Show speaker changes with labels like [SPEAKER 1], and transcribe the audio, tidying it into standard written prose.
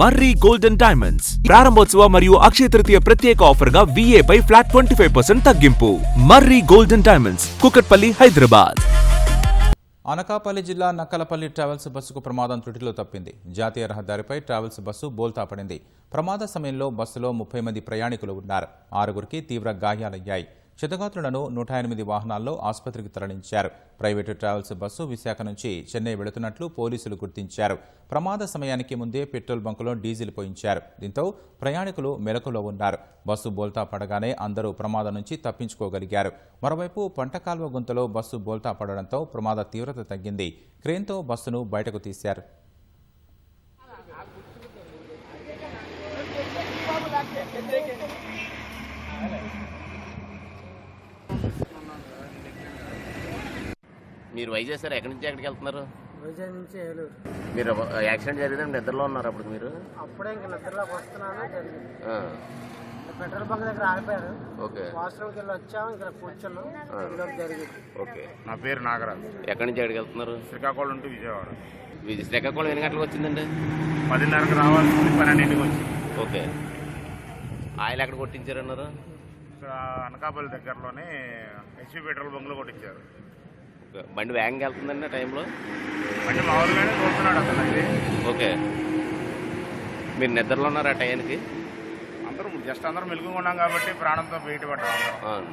[SPEAKER 1] మర్రి golden diamonds ప్రారంభోత్సవ మరియు అక్షయ తృతీయ ప్రత్యేక ఆఫర్ గా VA పై ఫ్లాట్ 25% తగ్గింపు. మర్రి గోల్డెన్ డైమండ్స్, కుకట్పల్లి, హైదరాబాద్.
[SPEAKER 2] అనకాపల్లి జిల్లా నక్కలపల్లి ట్రావెల్స్ బస్సుకు ప్రమాదం త్రుటిలో తప్పింది. జాతీయ రహదారిపై ట్రావెల్స్ బస్సు బోల్తా పడింది. ప్రమాద సమయంలో బస్సులో 30 మంది ప్రయాణికులు ఉన్నారు. 6గురికి తీవ్ర గాయాలయ్యాయి. క్షతగాత్రులను 108 వాహనాల్లో ఆసుపత్రికి తరలించారు. ప్రైవేటు ట్రావెల్స్ బస్సు విశాఖ నుంచి చెన్నై వెళుతున్నట్లు పోలీసులు గుర్తించారు. ప్రమాద సమయానికి ముందే పెట్రోల్ బంకులో డీజిల్ పోయించారు. దీంతో ప్రయాణికులు మెలకులో ఉన్నారు. బస్సు బోల్తా పడగానే అందరూ ప్రమాదం నుంచి తప్పించుకోగలిగారు. మరోవైపు పంటకాల్వ గుంతలో బస్సు బోల్తా పడడంతో ప్రమాద తీవ్రత తగ్గింది. క్రేన్తో బస్సును బయటకు తీశారు.
[SPEAKER 3] మీరు వైజాగ్ సార్ ఎక్కడి నుంచి ఎక్కడికి వెళ్తున్నారు?
[SPEAKER 4] వైజాగ్ నుంచి ఏలూరు.
[SPEAKER 3] మీరు యాక్సిడెంట్ జరిగిందని నిద్రలో ఉన్నారు అప్పుడు మీరు?
[SPEAKER 4] అప్పుడే ఇంకా నిద్రలోకి వస్తున్నాను జరిగింది. పెట్రోల్ బంక్ దగ్గర ఆగిపోయారు.
[SPEAKER 3] ఓకే.
[SPEAKER 4] వాష్రూమ్కి వెళ్ళి వచ్చాము, ఇక్కడ కూర్చున్నాం, జరిగింది.
[SPEAKER 3] ఓకే.
[SPEAKER 5] నా పేరు నాగరాజ్.
[SPEAKER 3] ఎక్కడి నుంచి ఎక్కడికి వెళ్తున్నారు?
[SPEAKER 5] శ్రీకాకుళం టు విజయవాడ.
[SPEAKER 3] శ్రీకాకుళం ఎన్ని గంటలకు వచ్చిందండి?
[SPEAKER 5] 10:30కి రావాల్సింది, 12ంటికి వచ్చింది.
[SPEAKER 3] ఓకే. ఆయిల్ ఎక్కడ కొట్టించారన్నారు?
[SPEAKER 5] అనకాపల్లి దగ్గరలోనే హెచ్పి పెట్రోల్ బంక్లో కొట్టించారు.
[SPEAKER 3] బండి వేగంగా వెళ్తుందండి ఆ టైంలో?
[SPEAKER 5] బండి మామూలుగానే చూస్తున్నాడు అతను. అది
[SPEAKER 3] ఓకే. మీరు నిద్రలో ఉన్నారు ఆ టైంకి?
[SPEAKER 5] అందరూ మెలుగుగా ఉన్నాం కాబట్టి ప్రాణంతో బయటపడ్డాం.